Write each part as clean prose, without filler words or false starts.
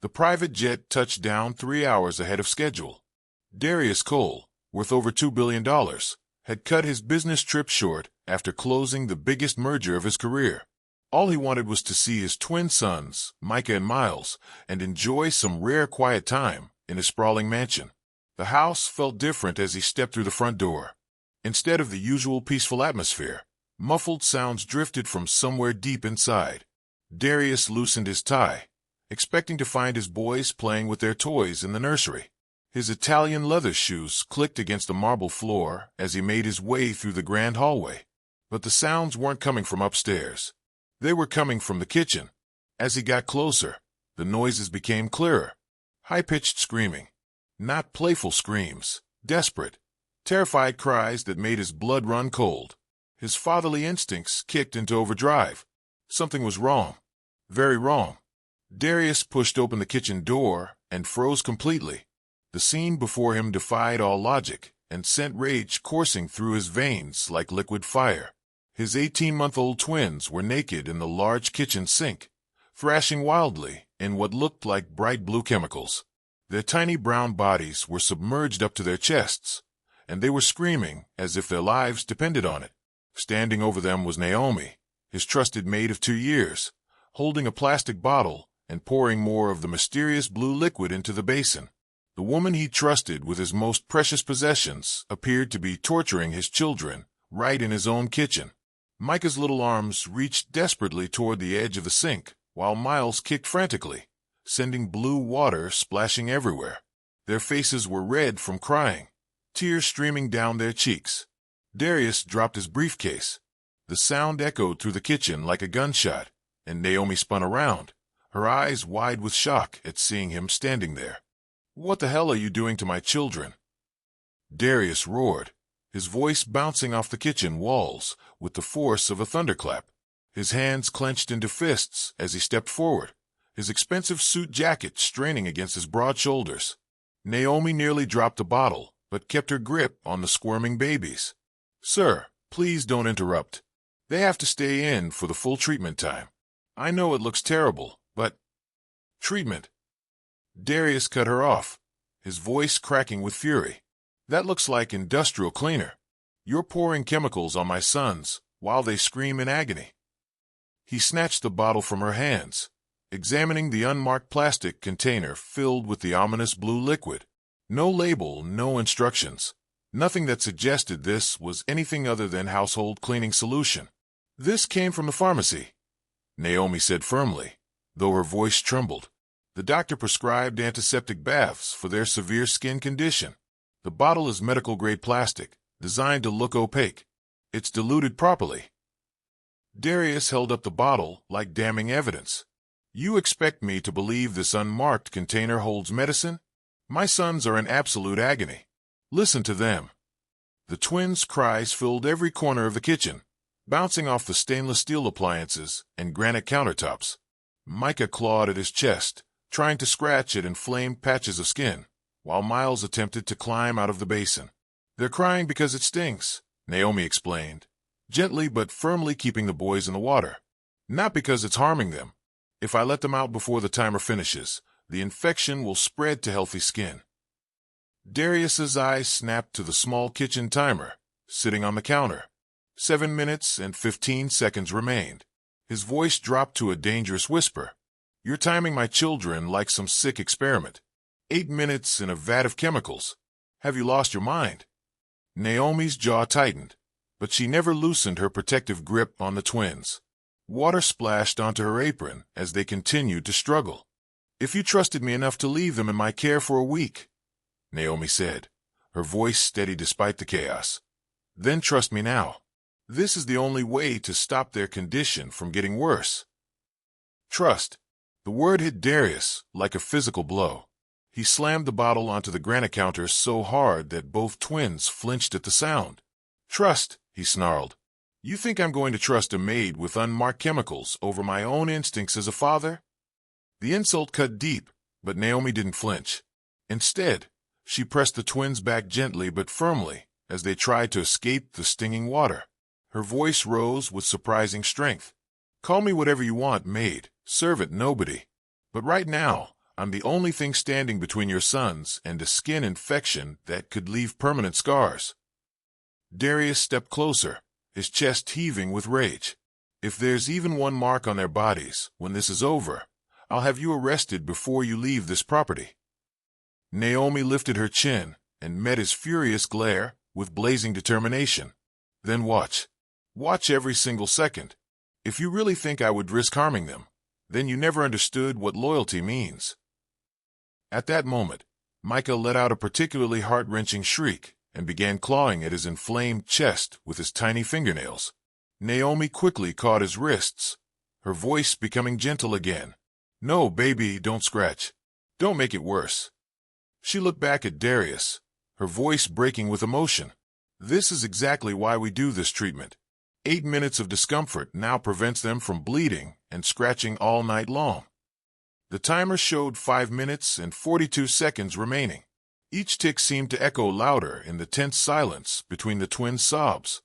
The private jet touched down 3 hours ahead of schedule. Darius Cole, worth over $2 billion, had cut his business trip short after closing the biggest merger of his career. All he wanted was to see his twin sons, Micah and Miles, and enjoy some rare quiet time in his sprawling mansion. The house felt different as he stepped through the front door. Instead of the usual peaceful atmosphere, muffled sounds drifted from somewhere deep inside. Darius loosened his tie, expecting to find his boys playing with their toys in the nursery. His Italian leather shoes clicked against the marble floor as he made his way through the grand hallway. But the sounds weren't coming from upstairs. They were coming from the kitchen. As he got closer, the noises became clearer. High-pitched screaming. Not playful screams. Desperate, terrified cries that made his blood run cold. His fatherly instincts kicked into overdrive. Something was wrong. Very wrong. Darius pushed open the kitchen door and froze completely. The scene before him defied all logic and sent rage coursing through his veins like liquid fire. His 18-month-old twins were naked in the large kitchen sink, thrashing wildly in what looked like bright blue chemicals. Their tiny brown bodies were submerged up to their chests, and they were screaming as if their lives depended on it. Standing over them was Naomi, his trusted maid of 2 years, holding a plastic bottle and pouring more of the mysterious blue liquid into the basin. The woman he trusted with his most precious possessions appeared to be torturing his children right in his own kitchen. Micah's little arms reached desperately toward the edge of the sink, while Miles kicked frantically, sending blue water splashing everywhere. Their faces were red from crying, tears streaming down their cheeks. Darius dropped his briefcase. The sound echoed through the kitchen like a gunshot, and Naomi spun around, her eyes wide with shock at seeing him standing there. "What the hell are you doing to my children?" Darius roared, his voice bouncing off the kitchen walls with the force of a thunderclap. His hands clenched into fists as he stepped forward, his expensive suit jacket straining against his broad shoulders. Naomi nearly dropped the bottle, but kept her grip on the squirming babies. "Sir, please don't interrupt. They have to stay in for the full treatment time. I know it looks terrible, but—" "Treatment?" Darius cut her off, his voice cracking with fury. "That looks like industrial cleaner. You're pouring chemicals on my sons while they scream in agony." He snatched the bottle from her hands, examining the unmarked plastic container filled with the ominous blue liquid. No label, no instructions. Nothing that suggested this was anything other than household cleaning solution. "This came from the pharmacy," Naomi said firmly, though her voice trembled. "The doctor prescribed antiseptic baths for their severe skin condition. The bottle is medical-grade plastic, designed to look opaque. It's diluted properly." Darius held up the bottle like damning evidence. "You expect me to believe this unmarked container holds medicine? My sons are in absolute agony. Listen to them." The twins' cries filled every corner of the kitchen, bouncing off the stainless steel appliances and granite countertops. Micah clawed at his chest, trying to scratch at inflamed patches of skin, while Miles attempted to climb out of the basin. "They're crying because it stings," Naomi explained, gently but firmly keeping the boys in the water. "Not because it's harming them. If I let them out before the timer finishes, the infection will spread to healthy skin." Darius's eyes snapped to the small kitchen timer, sitting on the counter. 7 minutes and 15 seconds remained. His voice dropped to a dangerous whisper. "You're timing my children like some sick experiment. 8 minutes in a vat of chemicals. Have you lost your mind?" Naomi's jaw tightened, but she never loosened her protective grip on the twins. Water splashed onto her apron as they continued to struggle. "If you trusted me enough to leave them in my care for a week," Naomi said, her voice steady despite the chaos, "then trust me now. This is the only way to stop their condition from getting worse." Trust. The word hit Darius like a physical blow. He slammed the bottle onto the granite counter so hard that both twins flinched at the sound. "Trust," he snarled. "You think I'm going to trust a maid with unmarked chemicals over my own instincts as a father?" The insult cut deep, but Naomi didn't flinch. Instead, she pressed the twins back gently but firmly as they tried to escape the stinging water. Her voice rose with surprising strength. "Call me whatever you want, maid. Servant nobody. But right now, I'm the only thing standing between your sons and a skin infection that could leave permanent scars. Darius stepped closer, his chest heaving with rage. If there's even one mark on their bodies when this is over, I'll have you arrested before you leave this property. Naomi lifted her chin and met his furious glare with blazing determination. Then watch. Watch every single second. If you really think I would risk harming them, then you never understood what loyalty means. At that moment, Micah let out a particularly heart-wrenching shriek and began clawing at his inflamed chest with his tiny fingernails. Naomi quickly caught his wrists, her voice becoming gentle again. No, baby, don't scratch. Don't make it worse. She looked back at Darius, her voice breaking with emotion. This is exactly why we do this treatment. 8 minutes of discomfort now prevents them from bleeding and scratching all night long. The timer showed 5 minutes and 42 seconds remaining. Each tick seemed to echo louder in the tense silence between the twins' sobs.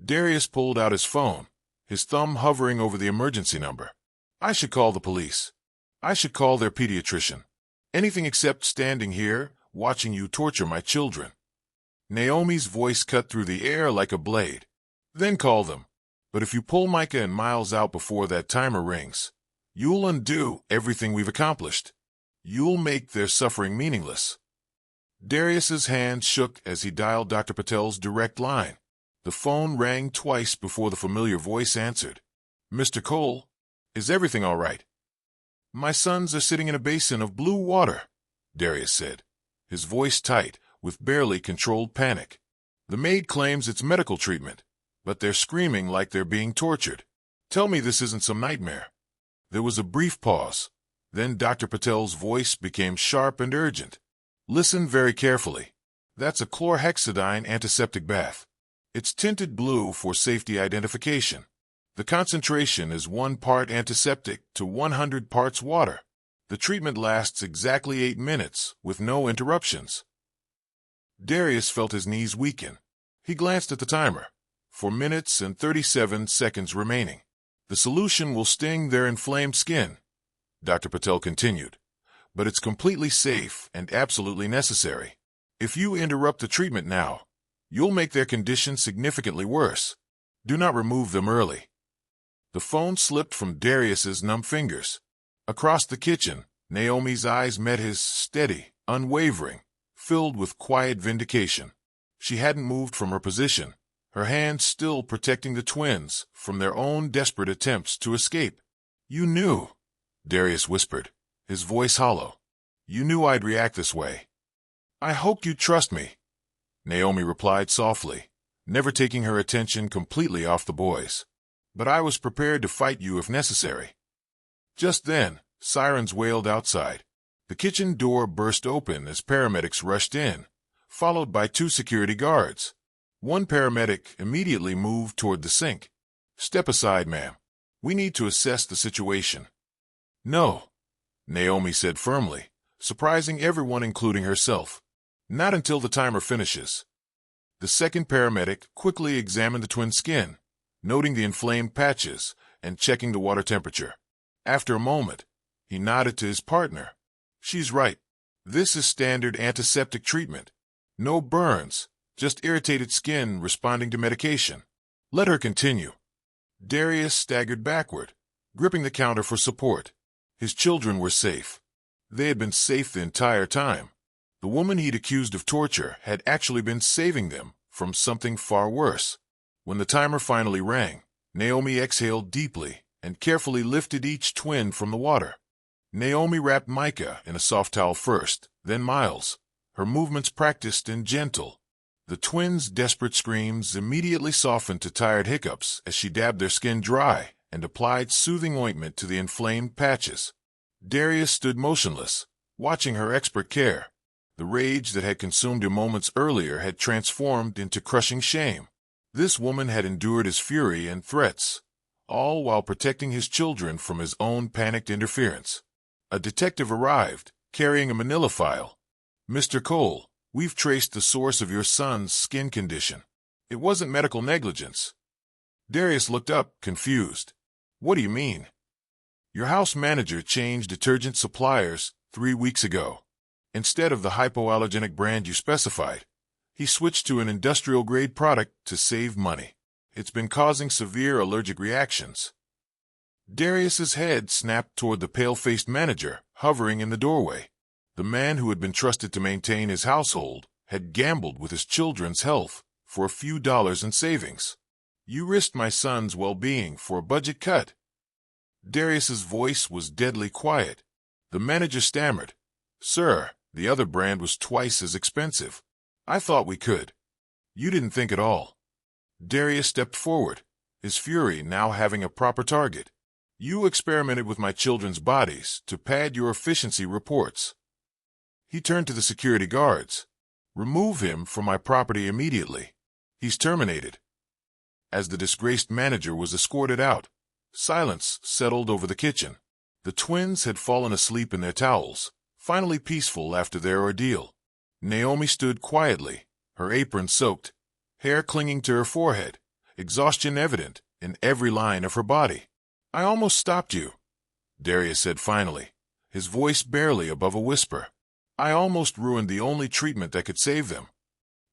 Darius pulled out his phone, his thumb hovering over the emergency number. I should call the police. I should call their pediatrician. Anything except standing here, watching you torture my children. Naomi's voice cut through the air like a blade. Then call them. But if you pull Micah and Miles out before that timer rings, you'll undo everything we've accomplished. You'll make their suffering meaningless. Darius's hand shook as he dialed Dr. Patel's direct line. The phone rang twice before the familiar voice answered. Mr. Cole, is everything all right? My sons are sitting in a basin of blue water, Darius said, his voice tight with barely controlled panic. The maid claims it's medical treatment, but they're screaming like they're being tortured. Tell me this isn't some nightmare. There was a brief pause. Then Dr. Patel's voice became sharp and urgent. Listen very carefully. That's a chlorhexidine antiseptic bath. It's tinted blue for safety identification. The concentration is 1 part antiseptic to 100 parts water. The treatment lasts exactly 8 minutes with no interruptions. Darius felt his knees weaken. He glanced at the timer. 4 minutes and 37 seconds remaining. The solution will sting their inflamed skin, Dr. Patel continued, but it's completely safe and absolutely necessary. If you interrupt the treatment now, you'll make their condition significantly worse. Do not remove them early. The phone slipped from Darius's numb fingers. Across the kitchen, Naomi's eyes met his, steady, unwavering, filled with quiet vindication. She hadn't moved from her position, her hands still protecting the twins from their own desperate attempts to escape. You knew, Darius whispered, his voice hollow. You knew I'd react this way. I hoped you'd trust me, Naomi replied softly, never taking her attention completely off the boys. But I was prepared to fight you if necessary. Just then, sirens wailed outside. The kitchen door burst open as paramedics rushed in, followed by 2 security guards. One paramedic immediately moved toward the sink. Step aside, ma'am. We need to assess the situation. No, Naomi said firmly, surprising everyone including herself. Not until the timer finishes. The second paramedic quickly examined the twins' skin, noting the inflamed patches and checking the water temperature. After a moment, he nodded to his partner. She's right. This is standard antiseptic treatment. No burns, just irritated skin responding to medication. Let her continue. Darius staggered backward, gripping the counter for support. His children were safe. They had been safe the entire time. The woman he'd accused of torture had actually been saving them from something far worse. When the timer finally rang, Naomi exhaled deeply and carefully lifted each twin from the water. Naomi wrapped Micah in a soft towel first, then Miles, her movements practiced and gentle. The twins' desperate screams immediately softened to tired hiccups as she dabbed their skin dry and applied soothing ointment to the inflamed patches. Darius stood motionless, watching her expert care. The rage that had consumed him moments earlier had transformed into crushing shame. This woman had endured his fury and threats, all while protecting his children from his own panicked interference. A detective arrived, carrying a manila file. Mr. Cole, we've traced the source of your son's skin condition. It wasn't medical negligence. Darius looked up, confused. What do you mean? Your house manager changed detergent suppliers 3 weeks ago. Instead of the hypoallergenic brand you specified, he switched to an industrial-grade product to save money. It's been causing severe allergic reactions. Darius's head snapped toward the pale-faced manager, hovering in the doorway. The man who had been trusted to maintain his household had gambled with his children's health for a few dollars in savings. You risked my son's well-being for a budget cut. Darius's voice was deadly quiet. The manager stammered, "Sir, the other brand was twice as expensive. I thought we could." "You didn't think at all." Darius stepped forward, his fury now having a proper target. "You experimented with my children's bodies to pad your efficiency reports." He turned to the security guards. "Remove him from my property immediately. He's terminated." As the disgraced manager was escorted out, silence settled over the kitchen. The twins had fallen asleep in their towels, finally peaceful after their ordeal. Naomi stood quietly, her apron soaked, hair clinging to her forehead, exhaustion evident in every line of her body. "I almost stopped you," Darius said finally, his voice barely above a whisper. "I almost ruined the only treatment that could save them."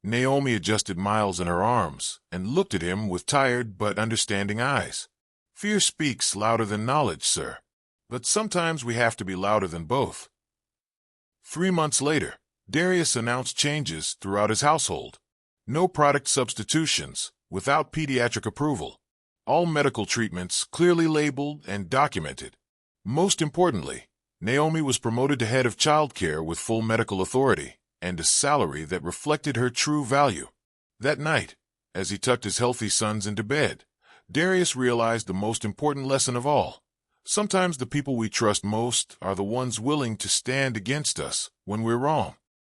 Naomi adjusted Miles in her arms and looked at him with tired but understanding eyes. "Fear speaks louder than knowledge, sir. But sometimes we have to be louder than both." 3 months later, Darius announced changes throughout his household. No product substitutions without pediatric approval. All medical treatments clearly labeled and documented. Most importantly, Naomi was promoted to head of childcare with full medical authority and a salary that reflected her true value. That night, as he tucked his healthy sons into bed, Darius realized the most important lesson of all. Sometimes the people we trust most are the ones willing to stand against us when we're wrong.